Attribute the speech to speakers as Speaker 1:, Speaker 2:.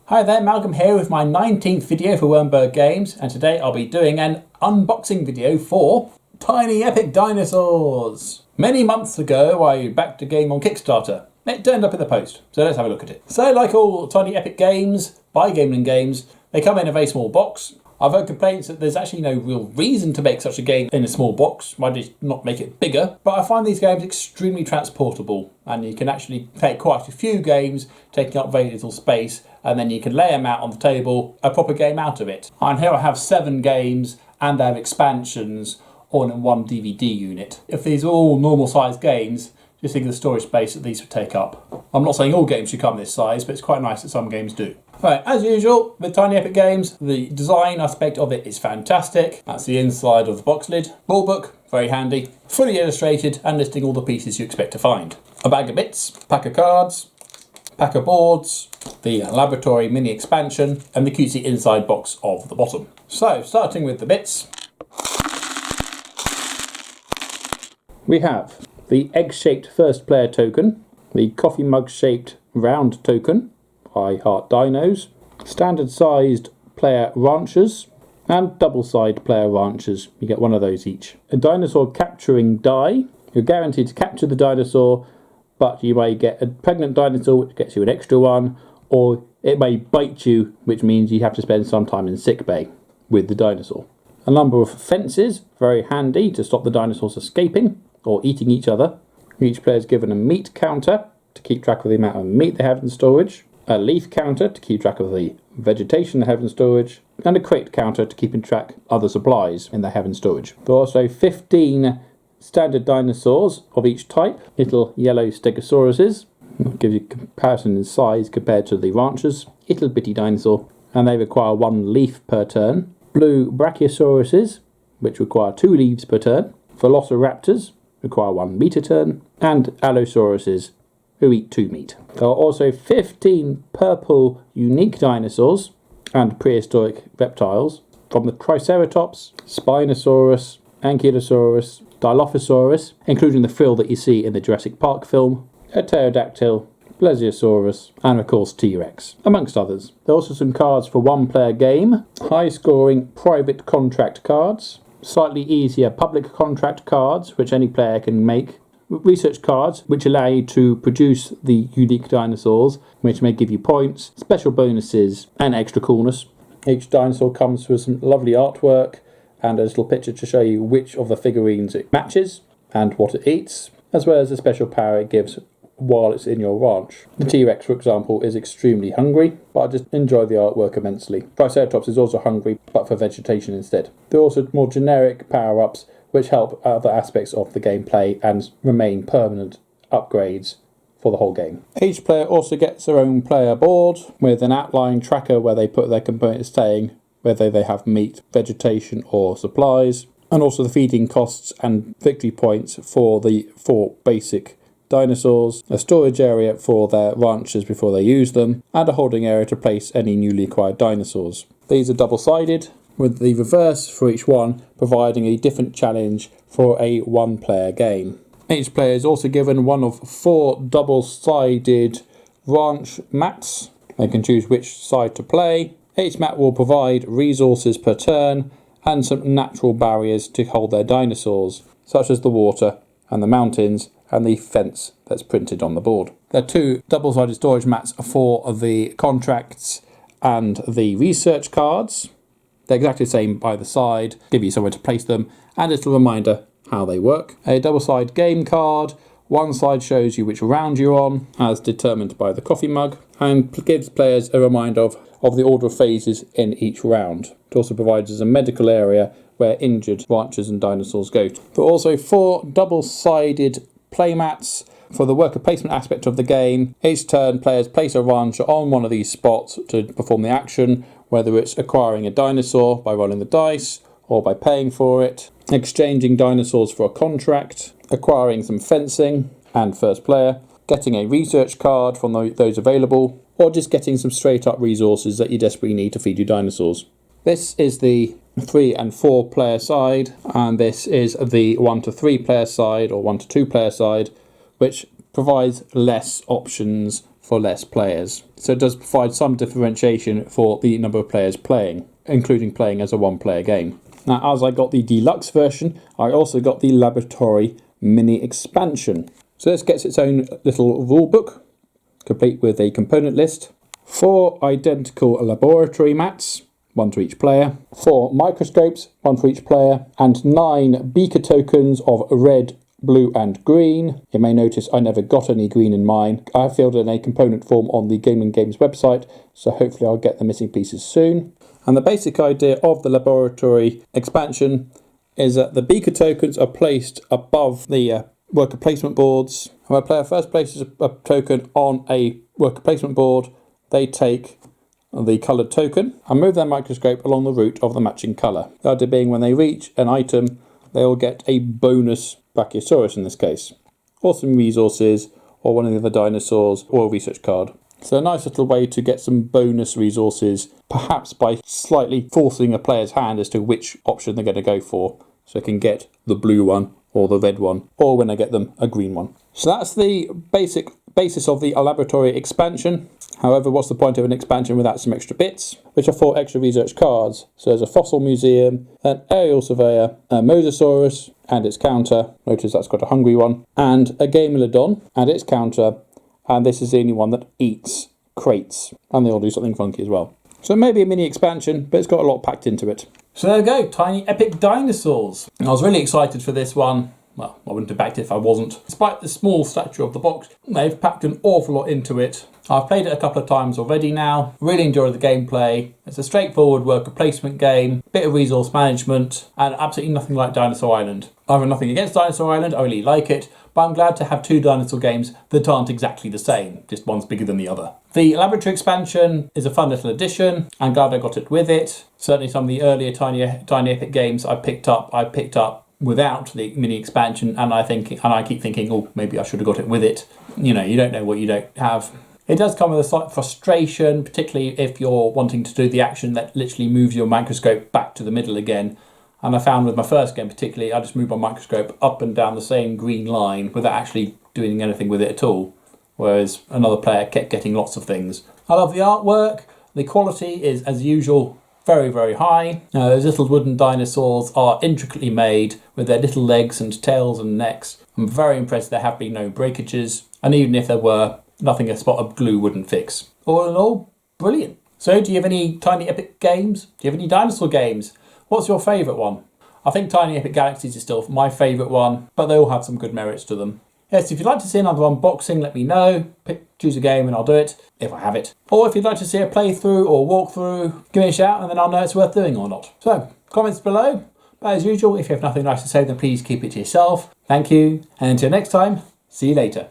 Speaker 1: Hi there, Malcolm here with my 19th video for Wyrmberg Games, and today I'll be doing an unboxing video for Tiny Epic Dinosaurs. Many months ago I backed a game on Kickstarter. It turned up in the post, so let's have a look at it. So like all Tiny Epic games, by Gameland Games, they come in a very small box. I've heard complaints that there's actually no real reason to make such a game in a small box. Why just not make it bigger? But I find these games extremely transportable, and you can actually play quite a few games, taking up very little space, and then you can lay them out on the table, a proper game out of it. And here I have 7 games and their expansions all in one DVD unit. If these are all normal sized games, just think of the storage space that these would take up. I'm not saying all games should come this size, but it's quite nice that some games do. Right, as usual with Tiny Epic Games, the design aspect of it is fantastic. That's the inside of the box lid. Rule book, very handy. Fully illustrated and listing all the pieces you expect to find. A bag of bits, pack of cards, pack of boards, the laboratory mini expansion, and the cutesy inside box of the bottom. So, starting with the bits, we have the egg-shaped first player token, the coffee mug-shaped round token, I Heart Dinos, standard-sized player ranchers, and double-sided player ranchers. You get one of those each. A dinosaur capturing die. You're guaranteed to capture the dinosaur, but you may get a pregnant dinosaur, which gets you an extra one, or it may bite you, which means you have to spend some time in sick bay with the dinosaur. A number of fences, very handy to stop the dinosaurs escaping or eating each other. Each player is given a meat counter to keep track of the amount of meat they have in storage, a leaf counter to keep track of the vegetation they have in storage, and a crate counter to keep in track other supplies in they have in storage. There are also 15 standard dinosaurs of each type, little yellow stegosauruses. It gives you a comparison in size compared to the ranchers. Little bitty dinosaur, and they require 1 leaf per turn. Blue brachiosauruses, which require 2 leaves per turn. Velociraptors require 1 meat a turn, and allosauruses, who eat 2 meat. There are also 15 purple unique dinosaurs and prehistoric reptiles from the Triceratops, Spinosaurus, Ankylosaurus, Dilophosaurus, including the frill that you see in the Jurassic Park film, a pterodactyl, Plesiosaurus, and of course T-Rex, amongst others. There are also some cards for one-player game, high-scoring private contract cards, slightly easier public contract cards, which any player can make, research cards, which allow you to produce the unique dinosaurs, which may give you points, special bonuses, and extra coolness. Each dinosaur comes with some lovely artwork and a little picture to show you which of the figurines it matches and what it eats, as well as a special power it gives while it's in your ranch. The T-Rex, for example, is extremely hungry, but I just enjoy the artwork immensely. Triceratops is also hungry, but for vegetation instead. There are also more generic power-ups which help other aspects of the gameplay and remain permanent upgrades for the whole game. Each player also gets their own player board with an outline tracker where they put their components saying whether they have meat, vegetation or supplies, and also the feeding costs and victory points for the 4 basic dinosaurs, a storage area for their ranchers before they use them, and a holding area to place any newly acquired dinosaurs. These are double-sided, with the reverse for each one providing a different challenge for a one-player game. Each player is also given one of 4 double-sided ranch mats. They can choose which side to play. Each mat will provide resources per turn and some natural barriers to hold their dinosaurs, such as the water and the mountains and the fence that's printed on the board. There are 2 double-sided storage mats for the contracts and the research cards. They're exactly the same by the side, give you somewhere to place them, and just a reminder how they work. A double-sided game card. One side shows you which round you're on, as determined by the coffee mug, and gives players a reminder of the order of phases in each round. It also provides us a medical area where injured ranchers and dinosaurs go. There are also 4 double-sided playmats for the worker placement aspect of the game. Each turn, players place a rancher on one of these spots to perform the action, whether it's acquiring a dinosaur by rolling the dice or by paying for it, exchanging dinosaurs for a contract, acquiring some fencing and first player, getting a research card from those available, or just getting some straight up resources that you desperately need to feed your dinosaurs. This is the 3 and 4 player side, and this is the 1 to 3 player side or 1 to 2 player side, which provides less options for less players. So it does provide some differentiation for the number of players playing, including playing as a one-player game. Now, as I got the deluxe version, I also got the laboratory mini expansion. So this gets its own little rule book, complete with a component list, 4 identical laboratory mats, 1 to each player, 4 microscopes, 1 for each player, and 9 beaker tokens of red, blue and green. You may notice I never got any green in mine. I filled in a component form on the Gaming Games website, so hopefully I'll get the missing pieces soon. And the basic idea of the laboratory expansion is that the beaker tokens are placed above the worker placement boards. When a player first places a token on a worker placement board, they take the coloured token and move their microscope along the route of the matching colour. The idea being when they reach an item, they will get a bonus Brachiosaurus in this case, or some resources, or one of the other dinosaurs, or a research card. So a nice little way to get some bonus resources, perhaps by slightly forcing a player's hand as to which option they're going to go for, so they can get the blue one or the red one, or when I get them, a green one. So that's the basis of the laboratory expansion. However, what's the point of an expansion without some extra bits, which are 4 extra research cards? So there's a fossil museum, an aerial surveyor, a mosasaurus and its counter, notice that's got a hungry one, and a gamelodon and its counter, and this is the only one that eats crates, and they all do something funky as well. So maybe a mini expansion, but it's got a lot packed into it. So there we go, Tiny Epic Dinosaurs. I was really excited for this one. Well, I wouldn't have backed it if I wasn't. Despite the small stature of the box, they've packed an awful lot into it. I've played it a couple of times already now. Really enjoy the gameplay. It's a straightforward worker placement game, bit of resource management, and absolutely nothing like Dinosaur Island. I have nothing against Dinosaur Island, I really like it, but I'm glad to have 2 dinosaur games that aren't exactly the same, just one's bigger than the other. The laboratory expansion is a fun little addition. I'm glad I got it with it. Certainly some of the earlier Tiny Epic games I picked up without the mini expansion, and I keep thinking, oh, maybe I should have got it with it. You know, you don't know what you don't have. It does come with a slight frustration, particularly if you're wanting to do the action that literally moves your microscope back to the middle again. And I found with my first game particularly, I just moved my microscope up and down the same green line without actually doing anything with it at all. Whereas another player kept getting lots of things. I love the artwork. The quality is, as usual, very, very high. Those little wooden dinosaurs are intricately made with their little legs and tails and necks. I'm very impressed there have been no breakages. And even if there were, nothing a spot of glue wouldn't fix. All in all, brilliant. So do you have any Tiny Epic games? Do you have any dinosaur games? What's your favourite one? I think Tiny Epic Galaxies is still my favourite one, but they all have some good merits to them. Yes, if you'd like to see another unboxing, let me know. Choose a game and I'll do it, if I have it. Or if you'd like to see a playthrough or walkthrough, give me a shout and then I'll know it's worth doing or not. So, comments below. But as usual, if you have nothing nice to say, then please keep it to yourself. Thank you, and until next time, see you later.